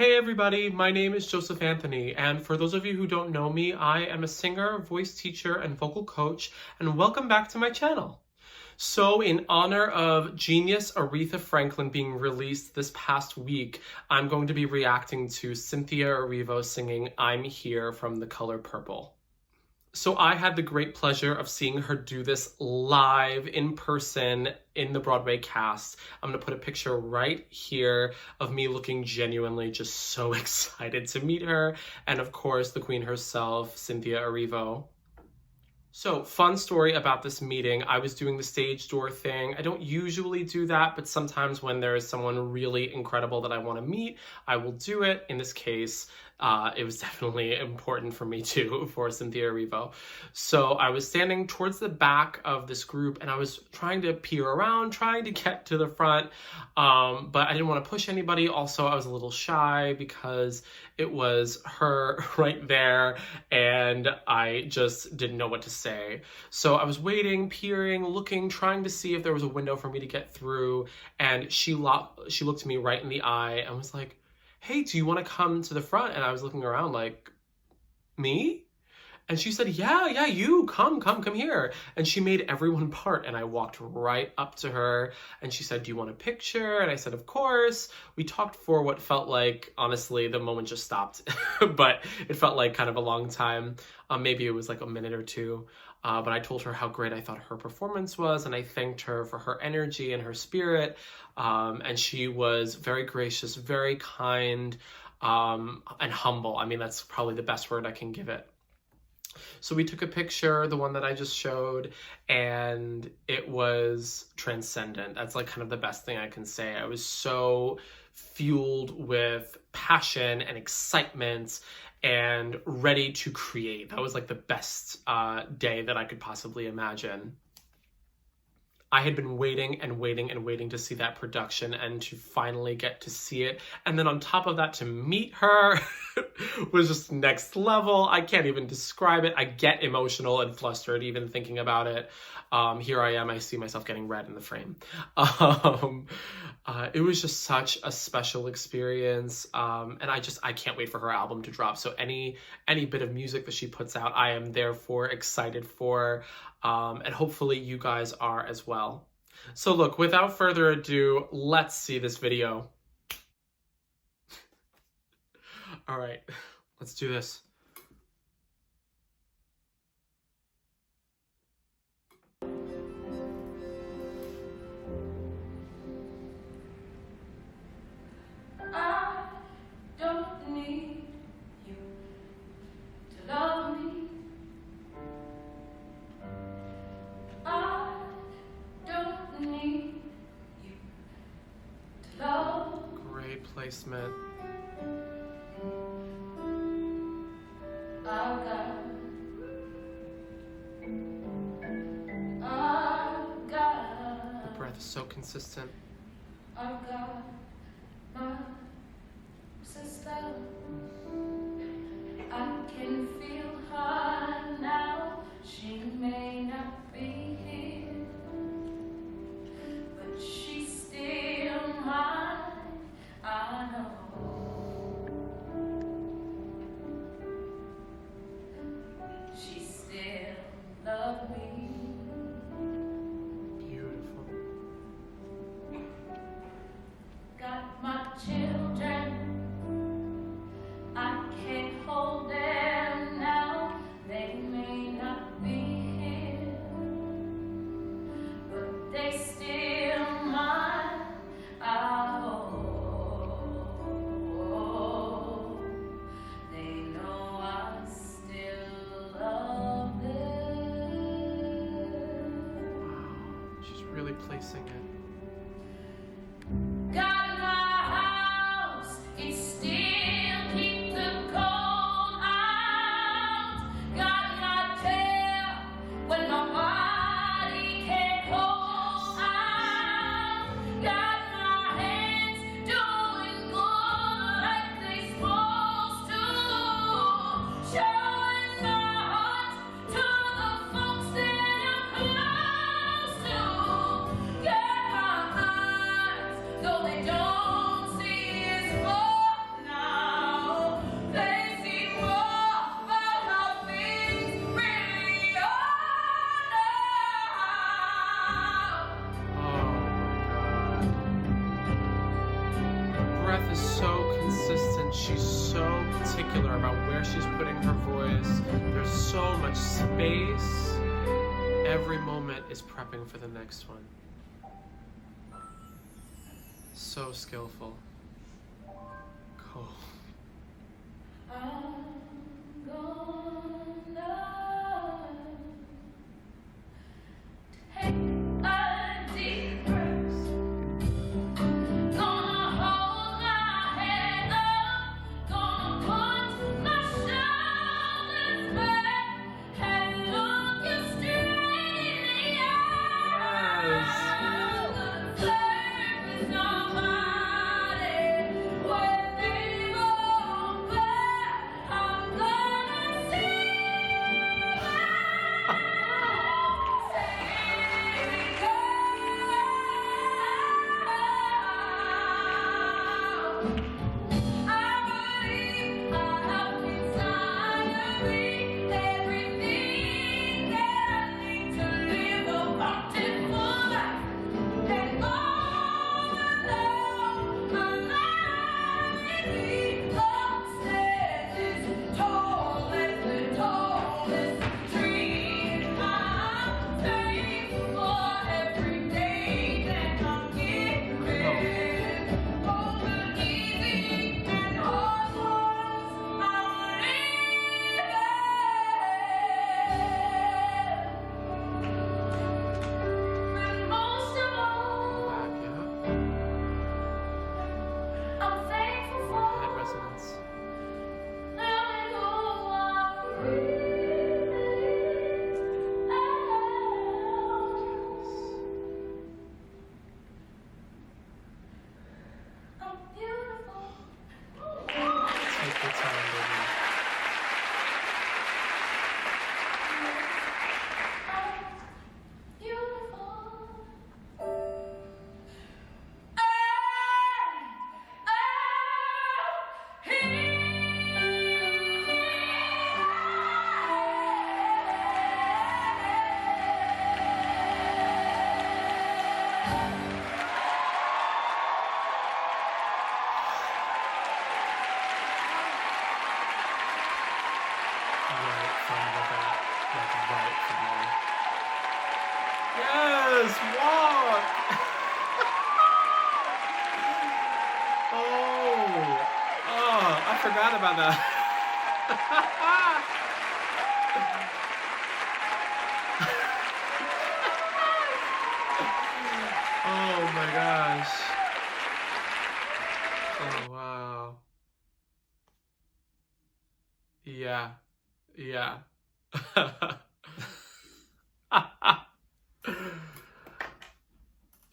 Hey everybody, my name is Joseph Anthony, and for those of you who don't know me, I am a singer, voice teacher, and vocal coach, and welcome back to my channel. So in honor of genius Aretha Franklin being released this past week, I'm going to be reacting to Cynthia Erivo singing I'm Here from The Color Purple. So I had the great pleasure of seeing her do this live in person in the Broadway cast. I'm gonna put a picture right here of me looking genuinely just so excited to meet her. And of course, the queen herself, Cynthia Erivo. So, fun story about this meeting. I was doing the stage door thing. I don't usually do that, but sometimes when there is someone really incredible that I want to meet, I will do it. In this case, it was definitely important for me too, for Cynthia Erivo. So I was standing towards the back of this group and I was trying to peer around, trying to get to the front, but I didn't want to push anybody. Also, I was a little shy because it was her right there and I just didn't know what to say. So I was waiting, peering, looking, trying to see if there was a window for me to get through, and she looked me right in the eye and was like, "Hey, do you want to come to the front?" And I was looking around like, "Me?" And she said, yeah, you, come here. And she made everyone part, and I walked right up to her, and she said, "Do you want a picture?" And I said, "Of course." We talked for what felt like, honestly, the moment just stopped, but it felt like kind of a long time. Maybe it was like a minute or two. But I told her how great I thought her performance was, and I thanked her for her energy and her spirit. And she was very gracious, very kind, and humble. I mean, that's probably the best word I can give it. So we took a picture, the one that I just showed, and it was transcendent. That's like kind of the best thing I can say. I was so fueled with passion and excitement and ready to create. That was like the best day that I could possibly imagine. I had been waiting and waiting to see that production and to finally get to see it. And then on top of that, to meet her was just next level. I can't even describe it. I get emotional and flustered even thinking about it. Here I am, I see myself getting red in the frame. It was just such a special experience. And I can't wait for her album to drop. So any bit of music that she puts out, I am therefore excited for. And hopefully you guys are as well. So look, without further ado, let's see this video. All right, let's do this. I don't need you to love me. I don't need you to love. Great placement. I've got The breath is so consistent. I've got my sister. I can feel her now. She may not be here, but she's still mine. I know. She still loves me. Beautiful. Got my children. I can't hold them now. They may not be here, but they still mine. I hope they know I still love them. Wow, she's really placing it. Got my house, it still keeps the cold out. Got my tail when my body can't hold out. Got my hands doing good like they supposed to. Showing my heart to the folks that I'm close to. Got my eyes, though they don't see as far. consistent. She's so particular about where she's putting her voice. There's so much space. Every moment is prepping for the next one. So skillful. Cool. I'm gonna take a deep breath. Gonna hold my head up. Gonna put my shoulders back and look you straight in the eye. The surface of my body, when they roll back, I'm gonna see I believe I have inside of me everything that I need to live a bountiful life. And all along my life, upstairs is tall as the tallest tree. I'm thankful for every day that I'm given. All the easy and hard ones I'm living. And most of all, Back, yeah. I'm thankful More head for resonance. letting go of breathing out. I'm beautiful. Take your time, baby. I'm beautiful. Right from the back. Like right from there. Yes! Walk! Oh, I forgot about that. Oh my gosh. Oh wow. Yeah. Yeah.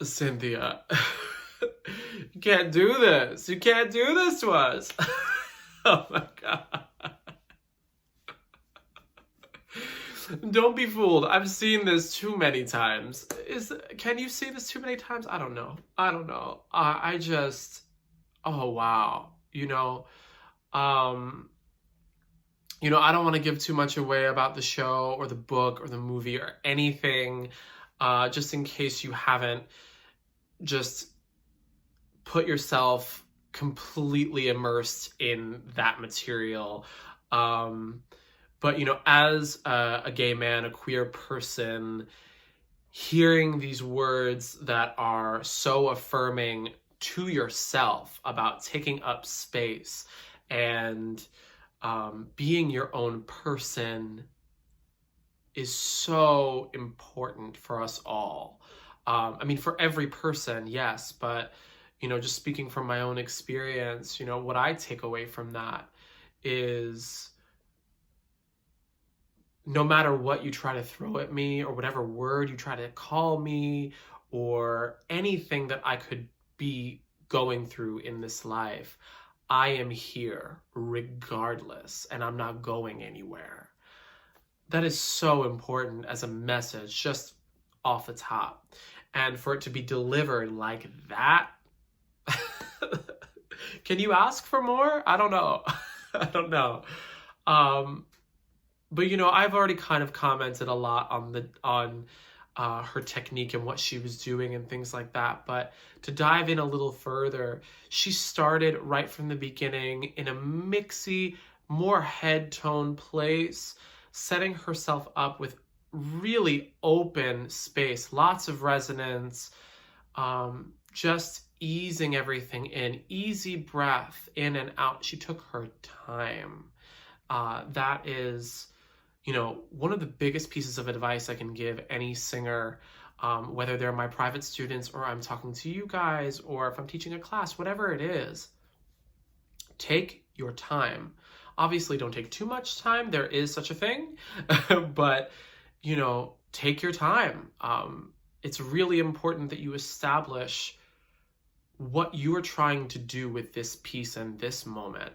Cynthia, you can't do this. You can't do this to us. Oh my God. Don't be fooled. I've seen this too many times. Can you see this too many times? I don't know. I just, oh wow. I don't want to give too much away about the show or the book or the movie or anything, just in case you haven't just put yourself completely immersed in that material. But, as a gay man, a queer person, hearing these words that are so affirming to yourself about taking up space and being your own person is so important for us all. For every person, yes, but, just speaking from my own experience, what I take away from that is no matter what you try to throw at me or whatever word you try to call me or anything that I could be going through in this life, I am here regardless, and I'm not going anywhere. That is so important as a message, just off the top. And for it to be delivered like that, can you ask for more? I don't know. I don't know. But I've already kind of commented a lot on her technique and what she was doing and things like that. But to dive in a little further, she started right from the beginning in a mixy, more head tone place, setting herself up with really open space, lots of resonance, just easing everything in, easy breath in and out. She took her time. That is, one of the biggest pieces of advice I can give any singer, whether they're my private students or I'm talking to you guys or if I'm teaching a class, whatever it is. Take your time. Obviously, don't take too much time. There is such a thing, but, take your time. It's really important that you establish what you are trying to do with this piece and this moment.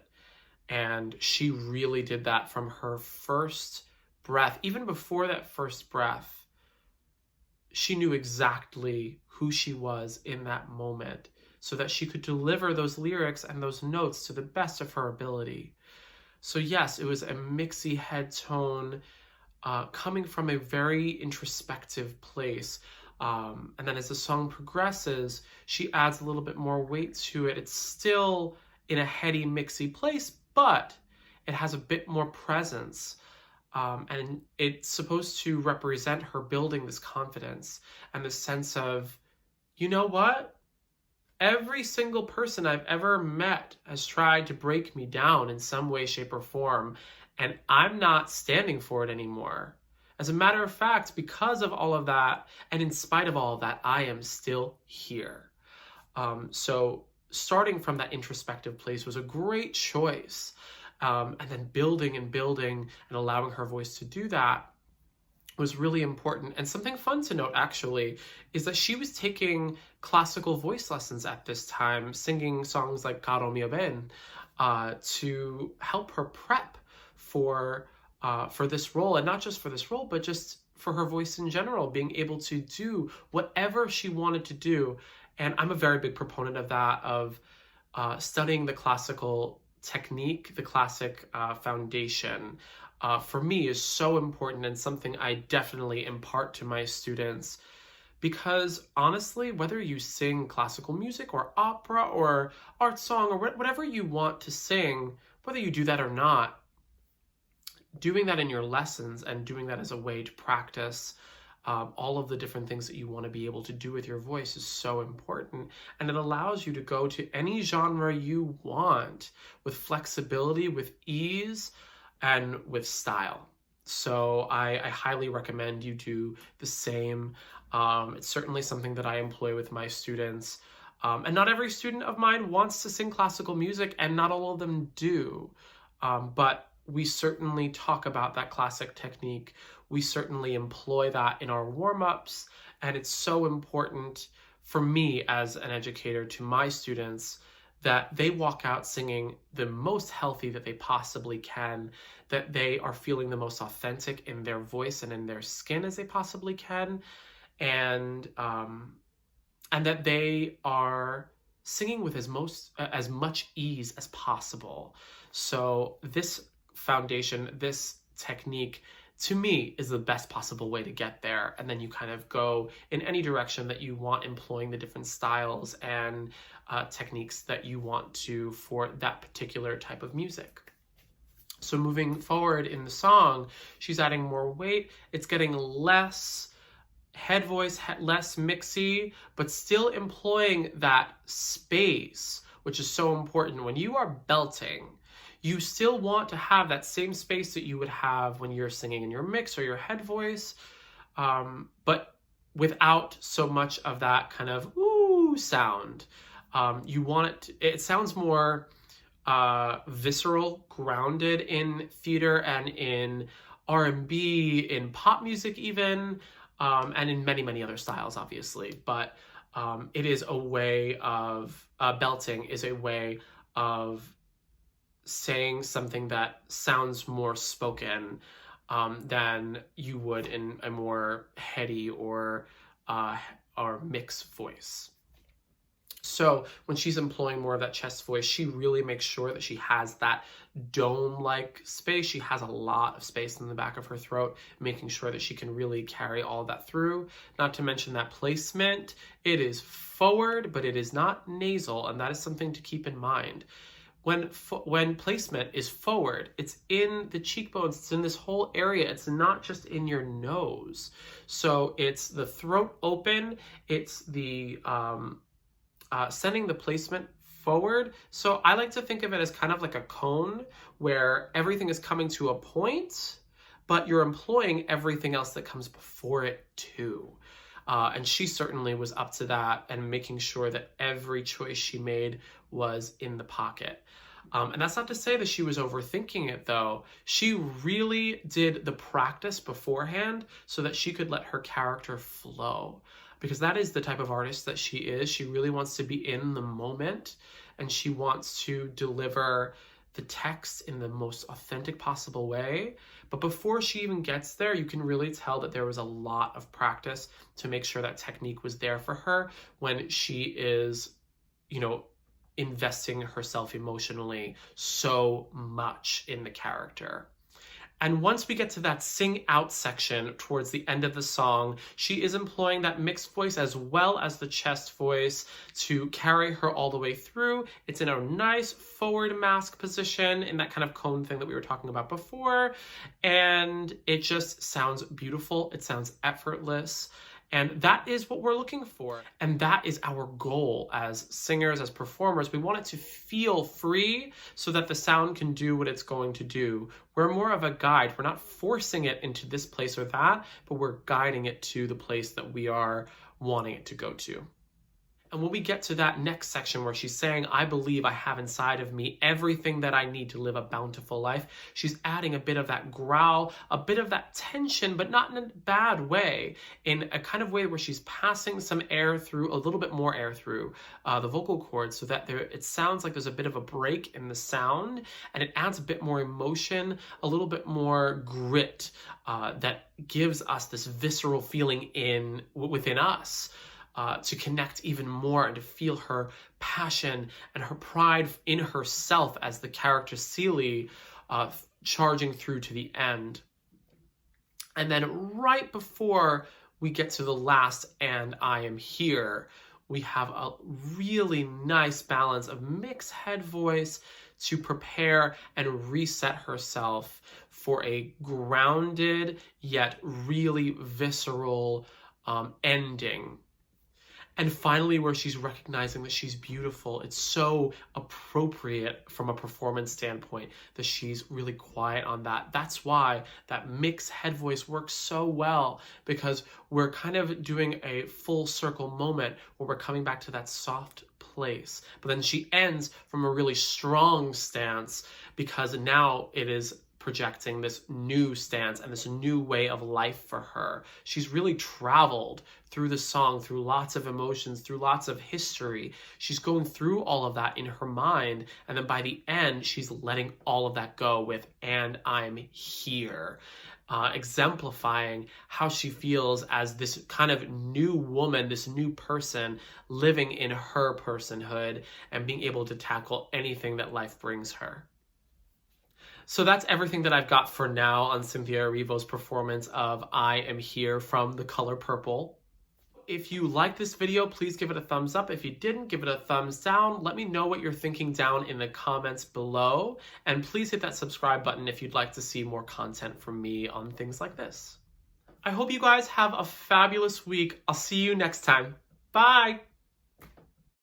And she really did that from her first breath. Even before that first breath, she knew exactly who she was in that moment so that she could deliver those lyrics and those notes to the best of her ability. So yes, it was a mixy head tone, coming from a very introspective place. And then as the song progresses, she adds a little bit more weight to it. It's still in a heady, mixy place, but it has a bit more presence. And it's supposed to represent her building this confidence and this sense of, you know what? Every single person I've ever met has tried to break me down in some way, shape, or form, and I'm not standing for it anymore. As a matter of fact, because of all of that, and in spite of all of that, I am still here. So starting from that introspective place was a great choice. And then building and allowing her voice to do that was really important. And something fun to note, actually, is that she was taking classical voice lessons at this time, singing songs like Caro mio ben, to help her prep for this role. And not just for this role, but just for her voice in general, being able to do whatever she wanted to do. And I'm a very big proponent of that, of studying the classical technique, the classic foundation. For me is so important and something I definitely impart to my students, because honestly, whether you sing classical music or opera or art song or whatever you want to sing, whether you do that or not, doing that in your lessons and doing that as a way to practice all of the different things that you want to be able to do with your voice is so important. And it allows you to go to any genre you want with flexibility, with ease, and with style. So I highly recommend you do the same. It's certainly something that I employ with my students. And not every student of mine wants to sing classical music, and not all of them do. But we certainly talk about that classic technique. We certainly employ that in our warm-ups, and it's so important for me as an educator to my students that they walk out singing the most healthy that they possibly can, that they are feeling the most authentic in their voice and in their skin as they possibly can, and that they are singing with as much ease as possible. So this foundation, this technique, to me, is the best possible way to get there. And then you kind of go in any direction that you want, employing the different styles and techniques that you want to for that particular type of music. So moving forward in the song, she's adding more weight. It's getting less head voice, less mixy, but still employing that space, which is so important. When you are belting, you still want to have that same space that you would have when you're singing in your mix or your head voice, but without so much of that kind of ooh sound. You want it sounds more visceral, grounded in theater and in R&B, in pop music even, and in many, many other styles, obviously. But it is a way of, belting is a way of saying something that sounds more spoken than you would in a more heady or mixed voice. So when she's employing more of that chest voice, she really makes sure that she has that dome-like space. She has a lot of space in the back of her throat, making sure that she can really carry all of that through. Not to mention that placement. It is forward, but it is not nasal, and that is something to keep in mind. When placement is forward, it's in the cheekbones, it's in this whole area. It's not just in your nose. So it's the throat open, it's the sending the placement forward. So I like to think of it as kind of like a cone where everything is coming to a point, but you're employing everything else that comes before it too. And she certainly was up to that and making sure that every choice she made was in the pocket. And that's not to say that she was overthinking it, though. She really did the practice beforehand so that she could let her character flow. Because that is the type of artist that she is. She really wants to be in the moment, and she wants to deliver the text in the most authentic possible way. But before she even gets there, you can really tell that there was a lot of practice to make sure that technique was there for her when she is, investing herself emotionally so much in the character. And once we get to that sing out section towards the end of the song, she is employing that mixed voice as well as the chest voice to carry her all the way through. It's in a nice forward mask position in that kind of cone thing that we were talking about before. And it just sounds beautiful. It sounds effortless. And that is what we're looking for. And that is our goal as singers, as performers. We want it to feel free so that the sound can do what it's going to do. We're more of a guide. We're not forcing it into this place or that, but we're guiding it to the place that we are wanting it to go to. And when we get to that next section where she's saying, I believe I have inside of me everything that I need to live a bountiful life, she's adding a bit of that growl, a bit of that tension, but not in a bad way, in a kind of way where she's passing some air through, a little bit more air through the vocal cords so that it sounds like there's a bit of a break in the sound, and it adds a bit more emotion, a little bit more grit that gives us this visceral feeling within us. To connect even more and to feel her passion and her pride in herself as the character Celie charging through to the end. And then right before we get to the last "and I am here," we have a really nice balance of mixed head voice to prepare and reset herself for a grounded yet really visceral ending. And finally, where she's recognizing that she's beautiful, it's so appropriate from a performance standpoint that she's really quiet on that. That's why that mixed head voice works so well, because we're kind of doing a full circle moment where we're coming back to that soft place. But then she ends from a really strong stance because now it is projecting this new stance and this new way of life for her. She's really traveled through the song, through lots of emotions, through lots of history. She's going through all of that in her mind, and then by the end, she's letting all of that go with "and I'm here," exemplifying how she feels as this kind of new woman, this new person living in her personhood and being able to tackle anything that life brings her. So that's everything that I've got for now on Cynthia Erivo's performance of "I Am Here" from The Color Purple. If you liked this video, please give it a thumbs up. If you didn't, give it a thumbs down. Let me know what you're thinking down in the comments below. And please hit that subscribe button if you'd like to see more content from me on things like this. I hope you guys have a fabulous week. I'll see you next time. Bye!